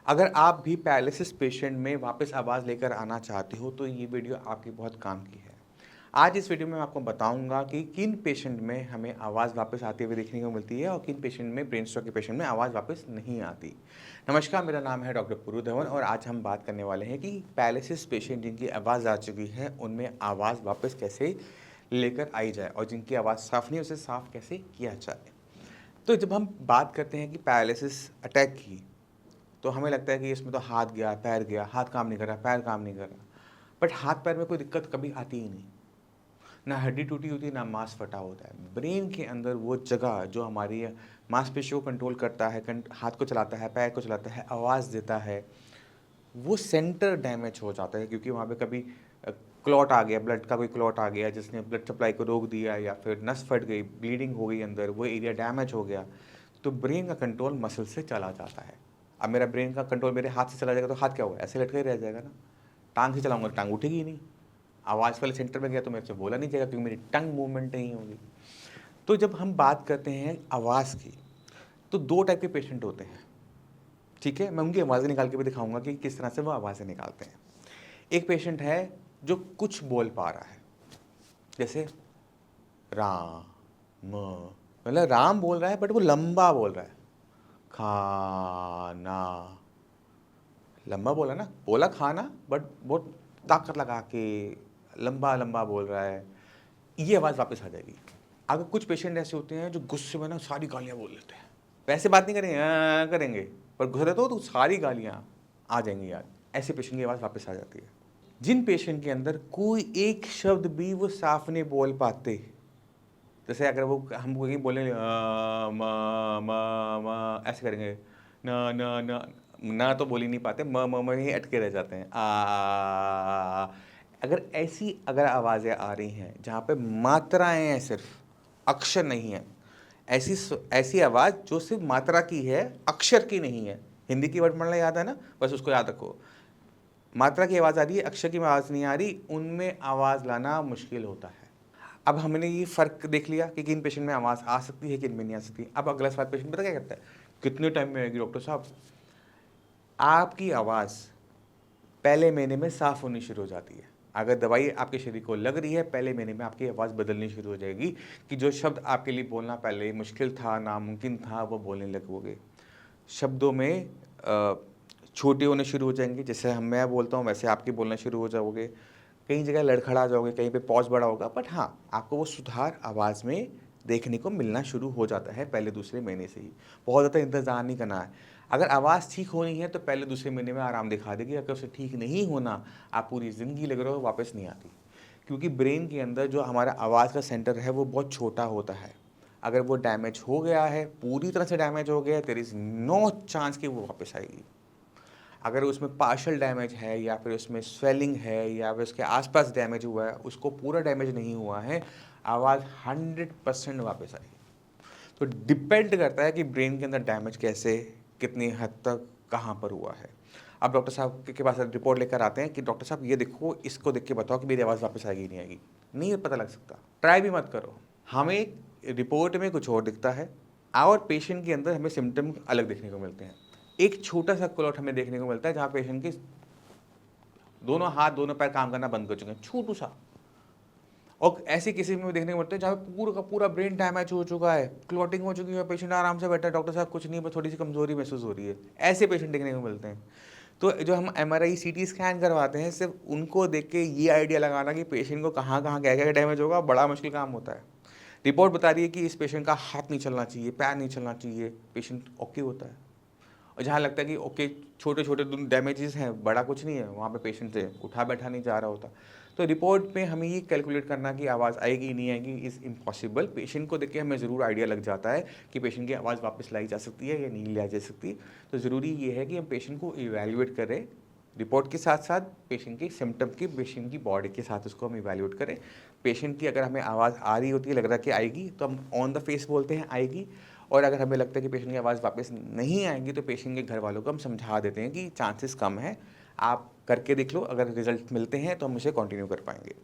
अगर आप भी पैरालिसिस पेशेंट में वापस आवाज़ लेकर आना चाहते हो तो ये वीडियो आपके बहुत काम की है। आज इस वीडियो में मैं आपको बताऊंगा कि किन पेशेंट में हमें आवाज़ वापस आते हुए देखने को मिलती है और किन पेशेंट में ब्रेन स्ट्रोक के पेशेंट में आवाज़ वापस नहीं आती। नमस्कार, मेरा नाम है डॉक्टर पुरु धवन और आज हम बात करने वाले हैं कि पैरालिसिस पेशेंट जिनकी आवाज़ आ चुकी है उनमें आवाज़ वापस कैसे लेकर आई जाए और जिनकी आवाज़ साफ़ नहीं उसे साफ़ कैसे किया जाए। तो जब हम बात करते हैं कि पैरालिसिस अटैक की, तो हमें लगता है कि इसमें तो हाथ गया, पैर गया, हाथ काम नहीं कर रहा, पैर काम नहीं कर रहा। बट हाथ पैर में कोई दिक्कत कभी आती ही नहीं। ना हड्डी टूटी होती है, ना मांस फटा होता है। ब्रेन के अंदर वो जगह जो हमारी मांसपेशियों को कंट्रोल करता है, हाथ को चलाता है, पैर को चलाता है, आवाज़ देता है, वो सेंटर डैमेज हो जाता है क्योंकि वहाँ पे कभी क्लॉट आ गया, ब्लड का कोई क्लॉट आ गया जिसने ब्लड सप्लाई को रोक दिया या फिर नस फट गई, ब्लीडिंग हो गई अंदर, वो एरिया डैमेज हो गया, तो ब्रेन का कंट्रोल मसल से चला जाता है। अब मेरा ब्रेन का कंट्रोल मेरे हाथ से चला जाएगा तो हाथ क्या होगा, ऐसे लटका ही रह जाएगा ना। टांग से चलाऊंगा तो टांग उठेगी ही नहीं। आवाज़ वाले सेंटर में गया तो मेरे से बोला नहीं जाएगा क्योंकि मेरी टंग मूवमेंट नहीं होगी। तो जब हम बात करते हैं आवाज़ की, तो दो टाइप के पेशेंट होते हैं, ठीक है। मैं उनकी आवाज़ें निकाल के भी दिखाऊंगा कि किस तरह से वो आवाज़ें निकालते हैं। एक पेशेंट है जो कुछ बोल पा रहा है, जैसे राम, मतलब राम बोल रहा है बट वो लंबा बोल रहा है। खाना, लंबा बोला ना, बोला खाना बट बहुत ताकत लगा के लंबा लंबा बोल रहा है, ये आवाज़ वापस आ जाएगी। अगर कुछ पेशेंट ऐसे होते हैं जो गुस्से में ना सारी गालियाँ बोल लेते हैं, वैसे बात नहीं करेंगे, करेंगे, पर गुस्सा तो सारी गालियाँ आ जाएंगी यार, ऐसे पेशेंट की आवाज़ वापस आ जाती है। जिन पेशेंट के अंदर कोई एक शब्द भी वो साफ नहीं बोल पाते, जैसे अगर वो हम कहीं बोले ऐसे करेंगे, न न न ना तो बोल ही नहीं पाते, म ही अटके रह जाते हैं। अगर ऐसी आवाज़ें आ रही हैं जहाँ पे मात्राएं हैं, सिर्फ अक्षर नहीं है, ऐसी आवाज़ जो सिर्फ मात्रा की है, अक्षर की नहीं है। हिंदी की वर्णमाला याद है ना, बस उसको याद रखो। मात्रा की आवाज़ आ रही है, अक्षर की आवाज़ नहीं आ रही, उनमें आवाज़ लाना मुश्किल होता है। अब हमने ये फ़र्क देख लिया कि किन पेशेंट में आवाज़ आ सकती है, किन में नहीं आ सकती। अब अगला सवाल पेशेंट पता क्या करता है, कितने टाइम में आएगी डॉक्टर साहब? आपकी आवाज़ पहले महीने में साफ़ होनी शुरू हो जाती है। अगर दवाई आपके शरीर को लग रही है, पहले महीने में आपकी आवाज़ बदलनी शुरू हो जाएगी कि जो शब्द आपके लिए बोलना पहले मुश्किल था, नामुमकिन था, वो बोलने लगोगे। शब्दों में छोटे होने शुरू हो जाएंगे, जैसे मैं बोलता हूँ वैसे आपके बोलना शुरू हो जाओगे। कई जगह लड़खड़ा जाओगे, कहीं पे पॉज बड़ा होगा, बट हाँ, आपको वो सुधार आवाज़ में देखने को मिलना शुरू हो जाता है पहले दूसरे महीने से ही। बहुत ज़्यादा इंतज़ार नहीं करना है। अगर आवाज़ ठीक होनी है तो पहले दूसरे महीने में आराम दिखा देगी। अगर उसे ठीक नहीं होना, आप पूरी ज़िंदगी लग रहे हो, वापस नहीं आती। क्योंकि ब्रेन के अंदर जो हमारा आवाज़ का सेंटर है वो बहुत छोटा होता है। अगर वो डैमेज हो गया है, पूरी तरह से डैमेज हो गया है, देयर इज़ नो चांस कि वो वापस आएगी। अगर उसमें पार्शियल डैमेज है या फिर उसमें स्वेलिंग है या फिर उसके आसपास डैमेज हुआ है, उसको पूरा डैमेज नहीं हुआ है, आवाज़ 100% वापस आएगी। तो डिपेंड करता है कि ब्रेन के अंदर डैमेज कैसे, कितनी हद तक, कहाँ पर हुआ है। अब डॉक्टर साहब के पास रिपोर्ट लेकर आते हैं कि डॉक्टर साहब ये देखो, इसको देख के बताओ कि मेरी आवाज़ वापस आएगी नहीं आएगी। नहीं पता लग सकता, ट्राई भी मत करो। हमें रिपोर्ट में कुछ और दिखता है और पेशेंट के अंदर हमें सिम्टम अलग देखने को मिलते हैं। एक छोटा सा क्लॉट हमें देखने को मिलता है जहाँ पेशेंट के दोनों हाथ दोनों पैर काम करना बंद कर चुके हैं, छोटू सा। और ऐसे केसेस में भी देखने को मिलते हैं जहाँ पे पूरा का पूरा ब्रेन डैमेज हो चुका है, क्लॉटिंग हो चुकी है, पेशेंट आराम से बैठा है, डॉक्टर साहब कुछ नहीं, बस थोड़ी सी कमजोरी महसूस हो रही है। ऐसे पेशेंट देखने को मिलते हैं। तो जो हम MRI CT स्कैन करवाते हैं, सिर्फ उनको देख के ये आइडिया लगाना कि पेशेंट को कहाँ कहाँ क्या क्या डैमेज होगा, बड़ा मुश्किल काम होता है। रिपोर्ट बता रही है कि इस पेशेंट का हाथ नहीं चलना चाहिए, पैर नहीं चलना चाहिए, पेशेंट ओके होता है। और जहाँ लगता है कि ओके छोटे छोटे डैमेजेस हैं, बड़ा कुछ नहीं है, वहाँ पे पेशेंट से उठा बैठा नहीं जा रहा होता। तो रिपोर्ट में हमें ये कैलकुलेट करना कि आवाज़ आएगी नहीं आएगी इज़ इम्पॉसिबल। पेशेंट को देख के हमें ज़रूर आइडिया लग जाता है कि पेशेंट की आवाज़ वापस लाई जा सकती है या नहीं लाई जा सकती। तो ज़रूरी ये है कि हम पेशेंट को इवैल्यूएट करें, रिपोर्ट के साथ साथ पेशेंट की सिम्टम की, पेशेंट की बॉडी के साथ उसको हम इवैल्यूएट करें। पेशेंट की अगर हमें आवाज़ आ रही होती है, लग रहा है कि आएगी, तो हम ऑन द फेस बोलते हैं आएगी। और अगर हमें लगता है कि पेशेंट की आवाज़ वापस नहीं आएगी तो पेशेंट के घर वालों को हम समझा देते हैं कि चांसेस कम है, आप करके देख लो, अगर रिजल्ट मिलते हैं तो हम उसे कंटिन्यू कर पाएंगे।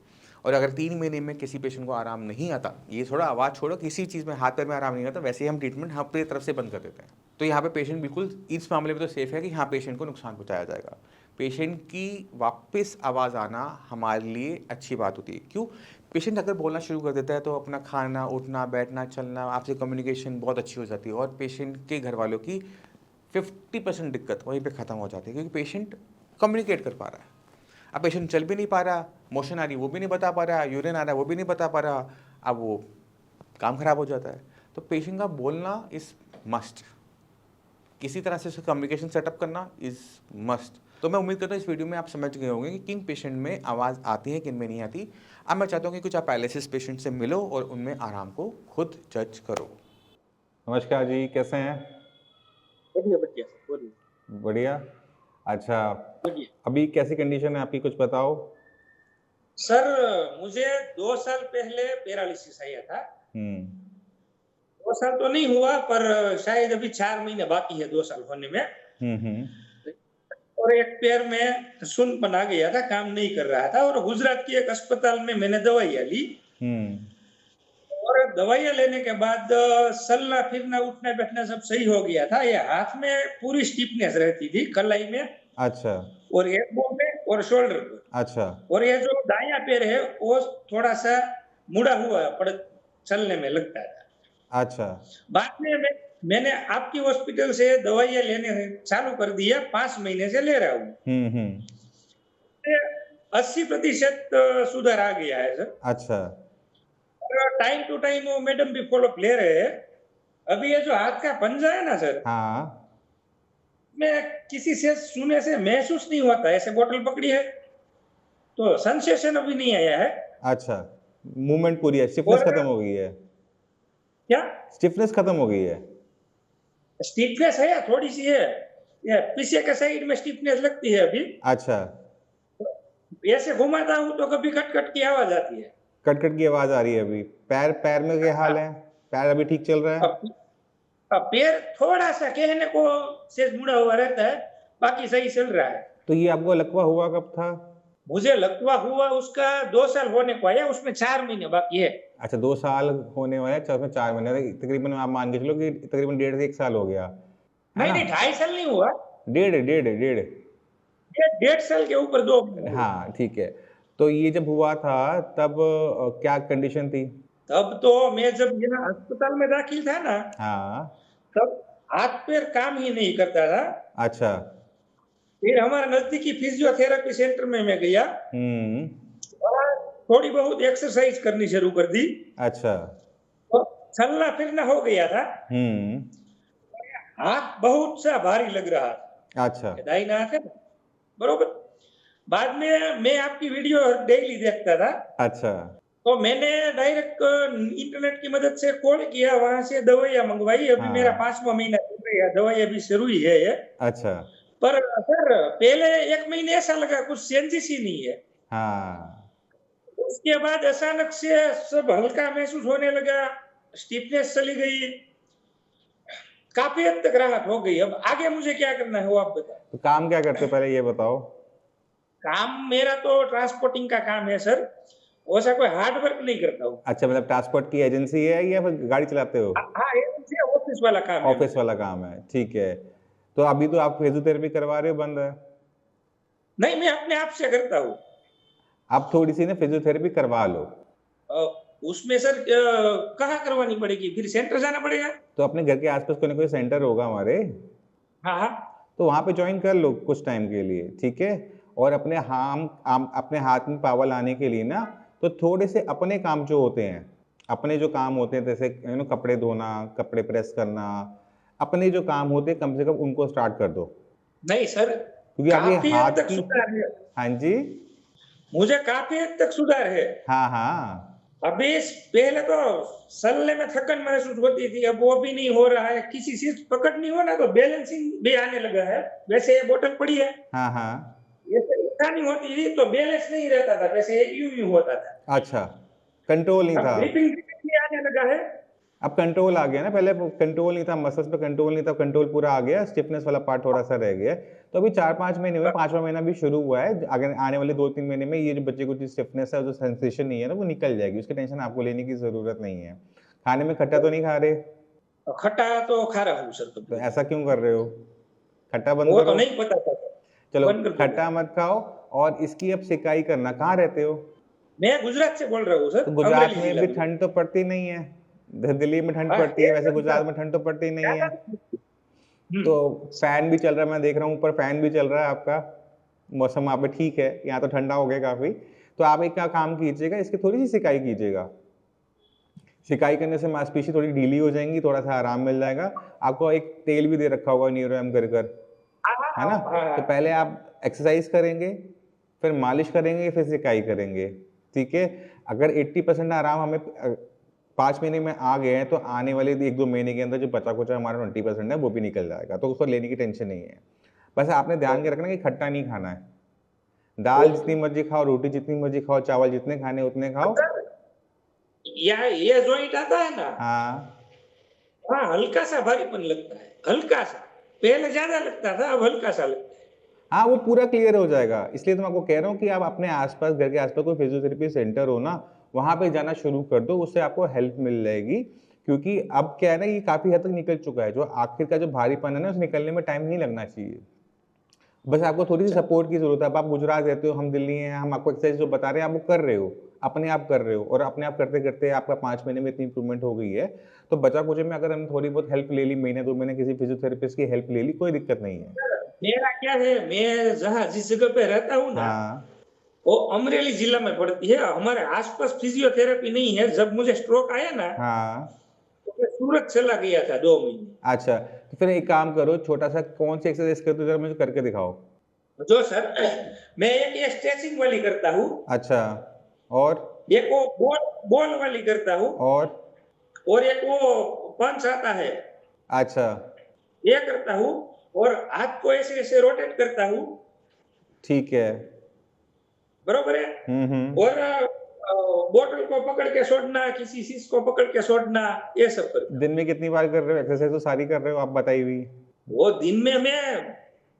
और अगर 3 महीने में किसी पेशेंट को आराम नहीं आता, ये थोड़ा आवाज़ छोड़ो, किसी चीज़ में हाथ पैर में आराम नहीं आता, वैसे ही हम ट्रीटमेंट अपनी तरफ से बंद कर देते हैं। तो यहाँ पे पेशेंट बिल्कुल इस मामले में तो सेफ है कि हाँ पेशेंट को नुकसान पहुँचाया जाएगा। पेशेंट की वापस आवाज़ आना हमारे लिए अच्छी बात होती है। क्यों? पेशेंट अगर बोलना शुरू कर देता है तो अपना खाना, उठना, बैठना, चलना, आपसे कम्युनिकेशन बहुत अच्छी हो जाती है और पेशेंट के घर वालों की 50% दिक्कत वहीं पे ख़त्म हो जाती है, क्योंकि पेशेंट कम्युनिकेट कर पा रहा है। अब पेशेंट चल भी नहीं पा रहा, मोशन आ रही वो भी नहीं बता पा रहा, यूरिन आ रहा है वो भी नहीं बता पा रहा, अब वो काम खराब हो जाता है। तो पेशेंट का बोलना इज़ मस्ट, किसी तरह से उसका कम्युनिकेशन सेटअप करना इज़ मस्ट। तो मैं उम्मीद करता हूँ इस वीडियो में आप समझ गए होंगे कि किन पेशेंट में आवाज़ आती है, किन में नहीं आती। अब मैं चाहता हूँ कि कुछ आप पैरालिसिस पेशेंट से मिलो और उनमें आराम को खुद जज करो। नमस्कार जी, कैसे हैं? बढ़िया बढ़िया बोलिए। बढ़िया। अच्छा, बढ़िया अभी कैसी कंडीशन है आपकी, कुछ बताओ। सर, मुझे 2 साल पहले पैरालिसिस आया था। हम्म 2 साल तो नहीं हुआ, पर शायद अभी 4 महीने बाकी है 2 साल होने में। हम्म और एक पैर में सुन्नपन आ गया था, काम नहीं कर रहा था, और गुजरात की एक अस्पताल में मैंने दवाइयाँ ली। हम्म और दवाइयाँ लेने के बाद चलना फिरना उठना बैठना सब सही हो गया था। ये हाथ में पूरी स्टिफनेस रहती थी, कलाई में अच्छा और एल्बो में और शोल्डर पर। अच्छा और ये जो दायां पैर है वो थोड़ा सा मुड़ा हुआ पड़ चलने में लगता था। अच्छा बाद में मैंने आपकी हॉस्पिटल से दवाइयाँ लेने चालू कर दिया, 5 महीने से ले रहा हूँ। हम्म 80% सुधार आ गया है सर। अच्छा टाइम टू टाइम वो मैडम भी फॉलोअप ले रहे हैं। अभी ये जो हाथ का पंजा है ना सर, हाँ मैं किसी से सुने से महसूस नहीं होता, ऐसे बोतल पकड़ी है तो सेंसेशन अभी नहीं आया है। अच्छा, मूवमेंट पूरी है, स्टिफनेस और खत्म हो गई है। क्या स्टिफनेस खत्म हो गई है। स्टिफनेस है या थोड़ी सी है, या पीछे के साइड में स्टिफनेस लगती है अभी। अच्छा, ऐसे घुमाता हूँ तो कभी कट कट की आवाज आती है। कट की आवाज आ रही है अभी। पैर पैर में क्या हाल है? पैर अभी ठीक चल रहा है? अब अब पैर थोड़ा सा कहने को से मुड़ा हुआ रहता है, बाकी सही चल रहा है। तो ये आपको लकवा हुआ कब था? मुझे लकवा हुआ उसका 2 साल होने को आया, उसमें 4 महीने बाकी है। अच्छा, 2 साल होने वाले, उसमें 4 महीने, तकरीबन आप मान के चलो कि तकरीबन 1.5 से 1 साल हो गया है नहीं ना? नहीं, 2.5 साल नहीं हुआ, डेढ़ डेढ़ डेढ़ 1.5 साल के ऊपर 2 महीने। हाँ ठीक है। तो ये जब हुआ था तब क्या कंडीशन थी? तब तो मैं जब यहाँ अस्पताल में दाखिल था ना, हाँ तब हाथ पैर काम ही नहीं करता था। अच्छा फिर हमारे नजदीकी फिजियोथेरेपी सेंटर में मैं गया हम्म और थोड़ी बहुत एक्सरसाइज करनी शुरू कर दी, अच्छा तो चलना फिरना हो गया था। हम्म हाथ बहुत सा भारी लग रहा था, अच्छा दाहिना हाथ है ना, बरोबर। बाद में मैं आपकी वीडियो डेली देखता था, अच्छा तो मैंने डायरेक्ट इंटरनेट की मदद से कॉल किया, वहां से दवाइयाँ मंगवाई। अभी मेरा हाँ 5वां महीना चल रहा है, दवाई अभी शुरू ही है ये। अच्छा पर सर पहले 1 महीने ऐसा लगा कुछ चेंजेस ही नहीं है। हाँ उसके बाद अचानक से सब हल्का महसूस होने लगा, स्टिफनेस चली गई, काफी हद तक राहत हो गई। अब आगे मुझे क्या करना है वो आप बताओ। तो काम क्या करते हो पहले ये बताओ। काम मेरा तो ट्रांसपोर्टिंग का काम है सर, वैसा कोई हार्ड वर्क नहीं करता हूँ। अच्छा, मतलब ट्रांसपोर्ट की एजेंसी है या फिर गाड़ी चलाते हो? हाँ, ये ऑफिस वाला काम है। ऑफिस वाला काम है, ठीक है। तो अभी तो आप फिजियोथेरेपी करवा रहे हो, बंद है? नहीं, मैं अपने आप से करता हूँ। आप थोड़ी सी ना फिजियोथेरेपी करवा लो। उसमें सर कहाँ करवानी पड़ेगी, फिर सेंटर जाना पड़ेगा? तो अपने घर के आसपास कोई ना कोई सेंटर होगा हमारे, हाँ हाँ तो वहाँ पे ज्वाइन कर लो कुछ टाइम के लिए, ठीक है। और अपने हाथ में पावर लाने के लिए ना, तो थोड़े से अपने काम जो होते हैं, अपने जो काम होते हैं, जैसे कपड़े धोना, कपड़े प्रेस करना, अपने जो काम होते हैं कम से कम उनको स्टार्ट कर दो, नहीं सर, क्योंकि आपके काफी हाथ हद तक की। सुधार है, हाँ जी मुझे काफी हद तक सुधार है। हाँ हाँ अभी पहले तो चलने में थकन महसूस होती थी, अब वो भी नहीं हो रहा है। किसी चीज पकड़नी हो ना तो बैलेंसिंग भी आने लगा है। वैसे ये बोतल पड़ी है, हाँ हाँ ऐसे उठानी होती थी तो बैलेंस नहीं रहता था, वैसे यूं यूं होता था। अच्छा, कंट्रोल नहीं अब था। ग्रिपिंग भी आने लगा है। अब कंट्रोल आ गया ना, पहले कंट्रोल नहीं था, मसल्स पे कंट्रोल नहीं था, कंट्रोल पूरा आ गया, स्टिफनेस वाला पार्ट थोड़ा सा रह गया। तो अभी 4-5 महीने हुए, 5वां महीना भी शुरू हुआ है, अगर आने वाले 2-3 महीने में ये जो बच्चे को जो स्टिफनेस है, जो सेंसेशन नहीं है ना, वो निकल जाएगी, उसकी टेंशन आपको लेने की जरूरत नहीं है। खाने में खट्टा तो नहीं खा रहे? खट्टा तो खा रहा हूँ सर तो कभी। ऐसा क्यों कर रहे हो? खट्टा बंद वो तो करो। नहीं पता था सर, चलो बंद कर दूंगा। खट्टा मत खाओ, और इसकी अब सिकाई करना। कहाँ रहते हो? मैं गुजरात से बोल रहा हूँ सर, तो गुजरात अमरेली में जिला भी में। ठंड तो पड़ती नहीं है, दिल्ली में ठंड हाँ, पड़ती है, ये वैसे सर, गुजरात में ठंड तो पड़ती नहीं है। हम्म, तो फैन भी चल रहा है, मैं देख रहा हूँ ऊपर फैन भी चल रहा है आपका, मौसम वहाँ पे ठीक है, यहाँ तो ठंडा हो गया काफी। तो आप एक का काम कीजिएगा, इसकी थोड़ी सी सिकाई कीजिएगा। सिकाई करने से मांसपेशी थोड़ी ढीली हो जाएंगी, थोड़ा सा आराम मिल जाएगा। आपको एक तेल भी दे रखा होगा न्यूरोएम कर कर, है ना? हाँ, तो पहले आप एक्सरसाइज करेंगे, फिर मालिश करेंगे, फिर सिकाई करेंगे, ठीक है? अगर 80% आराम हमें 5 महीने में आ गए हैं, तो आने वाले 1-2 महीने के अंदर जो बचा कुचा हमारा 20% है वो भी निकल जाएगा, तो उसको लेने की टेंशन नहीं है। बस आपने ध्यान के रखना कि खट्टा नहीं खाना है। दाल जितनी मर्जी खाओ, रोटी जितनी मर्जी खाओ, चावल जितने खाने उतने खाओ। ये जॉइंट आता है ना, हाँ हाँ, हल्का सा भारीपन लगता है, हल्का सा। पहले ज्यादा लगता था, अब हल्का सा लगता है। हाँ, वो पूरा क्लियर हो जाएगा। इसलिए तो मैं आपको कह रहा हूँ कि आप अपने आसपास, घर के आसपास कोई फिजियोथेरेपी सेंटर हो ना, वहाँ पे जाना शुरू कर दो, उससे आपको हेल्प मिल जाएगी। क्योंकि अब क्या है ना, ये काफी हद तक निकल चुका है, जो आखिर का जो भारीपन है ना, उस निकलने में टाइम नहीं लगना चाहिए। बस आपको थोड़ी सी सपोर्ट की जरूरत है। अब आप गुजरात रहते हो, हम दिल्ली हैं, हम आपको एक्सरसाइज जो बता रहे हैं आप वो कर रहे हो, अपने आप कर रहे हो, और अपने आप करते करते आपका 5 महीने में इतनी इंप्रूवमेंट हो गई है। तो बचा कुछ में अगर हमने थोड़ी बहुत हेल्प ले ली, महीने 2 महीने किसी फिजियोथेरेपिस्ट की हेल्प ले ली, कोई दिक्कत नहीं है। मेरा क्या है, मैं जहाँ जिस जगह पे रहता हूँ ना, हाँ वो अमरेली जिला में पड़ती है। हमारे आसपास फिजियोथेरेपी नहीं है। जब मुझे स्ट्रोक आया ना, हाँ। तो मैं सूरत चला गया था 2 महीने। अच्छा, तो फिर एक काम करो, छोटा सा कौन सी एक्सरसाइज करते हो जरा मुझे करके दिखाओ। जो सर, मैं एक ये स्ट्रेचिंग वाली करता हूँ, अच्छा, और एक वो बॉल बॉल वाली करता हूँ, और और एक वो पंच आता है, अच्छा, ये करता हूँ, और हाथ को ऐसे ऐसे रोटेट करता हूँ। ठीक है। बरोबर है। हम्म। और बोतल को पकड़ के छोड़ना, किसी चीज को पकड़ के छोड़ना, ये सब करता हूँ। दिन में कितनी बार कर रहे हो एक्सरसाइज? तो सारी कर रहे हो आप बताई हुई। वो दिन में मैं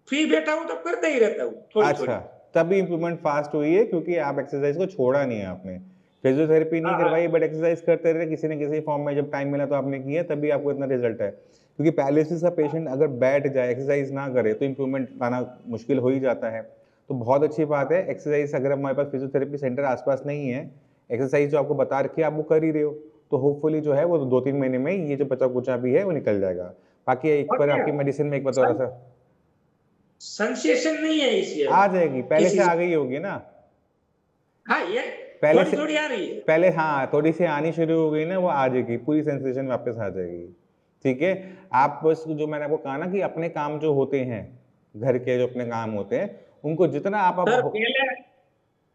फ्री बैठा हूँ तब करता ही रहता हूँ, थोड़ी अच्छा, थोड़ी। तभी इंप्रूवमेंट फास्ट हुई है, क्योंकि आप एक्सरसाइज को छोड़ा नहीं है आपने। फिजियोथेरेपी नहीं हाँ, करवाई, बट एक्सरसाइज करते रहे किसी न किसी फॉर्म में, जब टाइम मिला तो आपने किया, तभी आपको इतना रिजल्ट है। क्योंकि पैरालिसिस का पेशेंट अगर बैठ जाए, एक्सरसाइज ना करे, तो इंप्रूवमेंट लाना मुश्किल हो ही जाता है। तो बहुत अच्छी बात है एक्सरसाइज। अगर हमारे पास फिजियोथेरेपी सेंटर आसपास नहीं है, एक्सरसाइज जो आपको बता रखी है आप वो कर ही रहे हो, तो होपफुली जो है वो 2-3 महीने में ये जो बचा कुचा भी है वो निकल जाएगा। बाकी एक और बार क्या, आपकी मेडिसिन में एक बार थोड़ा सा सेंसेशन नहीं है इसी आ जाएगी, पहले किसी से आ गई होगी ना। हाँ, ये पहले थोड़ी से थोड़ी आ रही है। पहले हाँ, थोड़ी सी आनी शुरू हो गई ना, वो आ जाएगी, पूरी सेंसेशन वापस आ जाएगी। ठीक है। आप बस जो मैंने आपको कहा ना कि अपने काम जो होते हैं, घर के जो अपने काम होते हैं, उनको जितना आप सर, पहले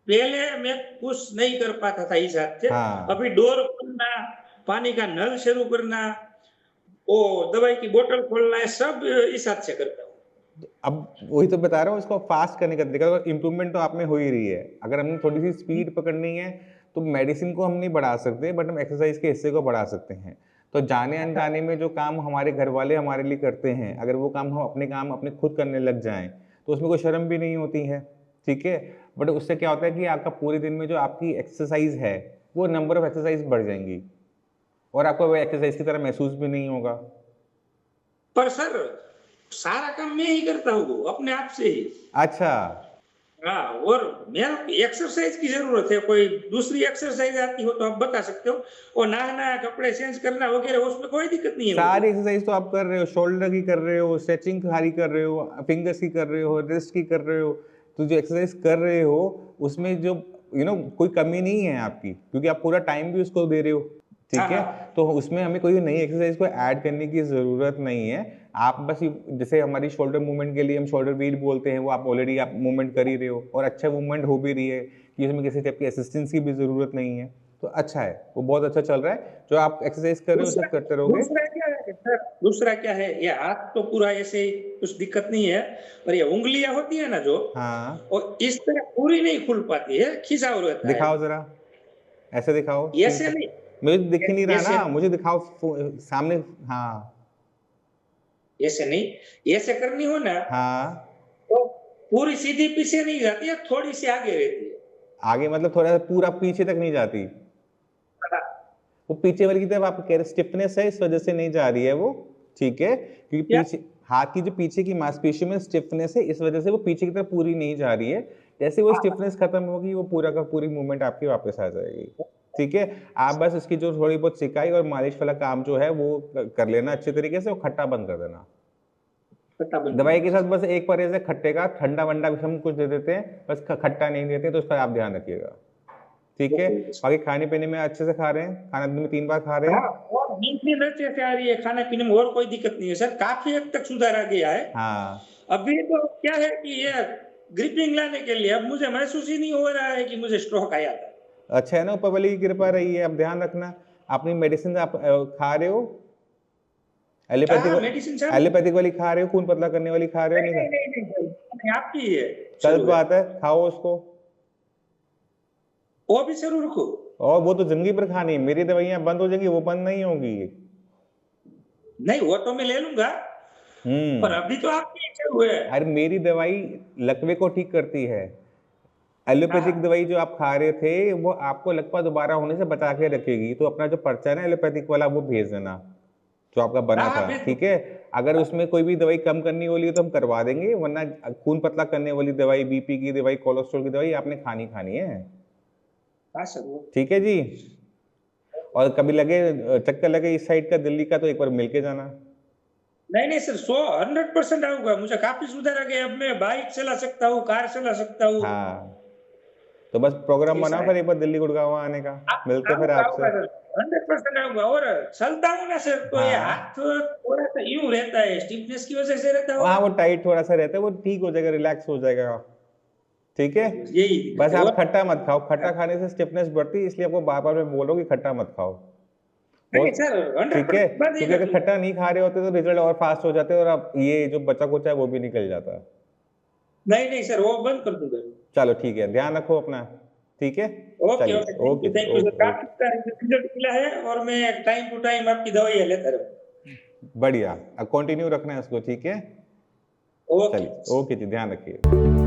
पहले मैं कुछ नहीं कर पाता था इस हाथ से। हाँ, अभी डोर खोलना, पानी का नल शुरू करना, वो दवाई की बोतल खोलना है, सब इस हाथ से करता हूँ। अब वही तो बता रहा हूँ, इसको फास्ट करने का तरीका। इम्प्रूवमेंट तो आप में हो ही रही है। अगर हमने थोड़ी सी स्पीड पकड़नी है, तो मेडिसिन को हम नहीं बढ़ा सकते, बट हम एक्सरसाइज के हिस्से को बढ़ा सकते हैं। तो जाने अनजाने में जो काम हमारे घर वाले हमारे लिए करते हैं, अगर वो काम हम अपने खुद करने लग जाएं, तो उसमें कोई शर्म भी नहीं होती है। ठीक है। बट उससे क्या होता है कि आपका पूरे दिन में जो आपकी एक्सरसाइज है, वो नंबर ऑफ एक्सरसाइज बढ़ जाएंगी, और आपको वो एक्सरसाइज की तरह महसूस भी नहीं होगा। पर सर, सारा काम मैं ही करता हूँ अपने आप से ही। अच्छा, हाँ, और मेरे एक्सरसाइज की जरूरत है। कोई दूसरी एक्सरसाइज आती हो तो आप बता सकते हो। और नहाना, कपड़े चेंज करना वगैरह, उसमें कोई दिक्कत नहीं है मुझे। सारी एक्सरसाइज तो आप कर रहे हो, शोल्डर की कर रहे हो, स्ट्रेचिंग सारी कर रहे हो, फिंगर्स की कर रहे हो, रिस्ट की कर रहे हो। तो जो एक्सरसाइज कर रहे हो उसमें जो कोई कमी नहीं है आपकी, क्योंकि आप पूरा टाइम भी उसको दे रहे हो। ठीक हाँ, है। हाँ। तो उसमें हमें कोई नई एक्सरसाइज को ऐड करने की जरूरत नहीं है। आप बस जैसे हमारी शोल्डर मूवमेंट के लिए हम शोल्डर व्हील बोलते हैं, वो आप ऑलरेडी आप मूवमेंट कर ही रहे हो, और अच्छा मूवमेंट हो भी रही है कि उसमें किसी टाइप की असिस्टेंस की भी जरूरत नहीं है। तो अच्छा है, वो बहुत अच्छा चल रहा है। जो आप एक्सरसाइज कर रहे हो सब करते रहोगे। दूसरा क्या है सर, दूसरा क्या है, ये हाथ तो पूरा ऐसे ही, कुछ दिक्कत नहीं है। पर ये उंगलियां होती है ना जो, हाँ, और इस तरह पूरी नहीं खुल पाती है, खिंचाव रहता है। दिखाओ जरा, ऐसे दिखाओ ऐसे नहीं, मुझे दिख ही नहीं रहा ऐसे ना, मुझे दिखाओ सामने। हाँ ऐसे नहीं, ऐसे करनी हो ना हाँ। तो पूरी सीधी पीछे नहीं जाती है, थोड़ी सी आगे रहती है। आगे मतलब थोड़ा सा पूरा पीछे तक नहीं जाती, वो पीछे वाली की तरफ आप कह रहे स्टिफनेस है, इस वजह से नहीं जा रही है वो, ठीक है, क्योंकि क्या? पीछे हाथ की जो पीछे की मांसपेशियों में स्टिफनेस है, इस वजह से वो पीछे की तरफ पूरी नहीं जा रही है। जैसे वो स्टिफनेस खत्म होगी, वो पूरा का पूरी मूवमेंट आपकी वापस आ जाएगी, ठीक है। आप बस इसकी जो थोड़ी बहुत सिकाई और मालिश वाला काम जो है वो कर लेना अच्छे तरीके से, और खट्टा बंद कर देना। पट्टा बंद दवाई के साथ बस एक परहेज है खट्टे का, ठंडा वंडा भी हम कुछ दे देते हैं, बस खट्टा नहीं देते, तो उस पर आप ध्यान रखिएगा, ठीक है। बाकी खाने पीने में अच्छे से खा रहे हैं, खाना दिन में 3 बार खा रहे हैं। हाँ, और नींद भी अच्छे से आ रही है, खाने पीने में और कोई दिक्कत नहीं है सर, काफी हद तक सुधार आ गया है। हाँ अभी तो क्या है कि ये ग्रिपिंग लाने के लिए अब मुझे महसूस ही नहीं हो रहा है कि मुझे स्ट्रोक आया था। अच्छा है ना, ऊपर वाली की कृपा रही है। अब ध्यान रखना, अपनी मेडिसिन आप खा रहे हो, हाँ, मेडिसिन सर। एलोपैथिक वाली खा रहे हो, खून पतला करने वाली खा रहे हो, नहीं नहीं नहीं खा? नहीं नहीं नहीं, आपकी है कल शुरू है, बात है, खाओ उसको। वो भी शुरू रखो। और वो तो जिंदगी भर खानी है, मेरी दवाइयां बंद हो जाएंगी, वो बंद नहीं होगी। नहीं, वो तो मैं ले लूंगा, पर अभी तो आपकी शुरू है। अरे मेरी दवाई लकवे को ठीक करती है, एलोपैथिक हाँ, दवाई जो आप खा रहे थे वो आपको लकवा दोबारा होने से बचा के रखेगी। तो अपना जो पर्चा है ना एलोपैथिक वाला, वो भेज देना जो आपका बना हाँ, था, भेज ठीक है। अगर हाँ, उसमें कोई भी दवाई कम करनी वाली है तो हम करवा देंगे, वरना खून पतला करने वाली दवाई, बीपी की दवाई, कोलेस्ट्रॉल की दवाई आपने खानी है, हाँ सर, ठीक है जी। और कभी लगे चक्कर लगे इस साइड का, दिल्ली का, तो एक बार मिल के जाना। नहीं नहीं सर, 100% आऊंगा, मुझे काफी सुधार आ गया, अब मैं बाइक चला सकता हूँ, कार चला सकता हूँ। हाँ, तो बस प्रोग्राम ऐसा बनाओ है। फिर एक बार दिल्ली गुड़गांव आने का, मिलते फिर आऊंगा आपसे। आऊंगा सर, 100% आऊंगा। और चलता हूँ ना सर, तो ये हाँ हाथ थोड़ा सा यूं रहता है, स्टिफनेस की वजह से रहता हाँ, होगा। वो टाइट थोड़ा सा रहता है, वो ठीक हो जाएगा, रिलैक्स हो जाएगा, ठीक है। यही दिक्कत बस है। आप और खट्टा मत खाओ, खट्टा खाने से स्टिफनेस बढ़ती है, इसलिए आपको बार बार मैं बोल रहा हूँ कि खट्टा मत खाओ, नहीं बहुत, सर, ठीक है, 100% बंद ही क्योंकि कर अगर दूंगा। खट्टा नहीं खा रहे होते तो रिजल्ट और फास्ट हो जाते, और अब ये जो बचा कुचा है वो भी निकल जाता। नहीं नहीं सर, वो बंद कर दूंगा। चलो ठीक है, ध्यान रखो अपना, ठीक है। ओके चलिए, ओके, ओके जी, थैंक यू सर, ओके काफी ओके, रिजल्ट मिला है, और मैं टाइम टू टाइम आपकी दवाइयाँ लेता रहूँ। बढ़िया, अब कंटिन्यू रखना है उसको, ठीक है। ओके। चलिए, ओके जी, ध्यान रखिए।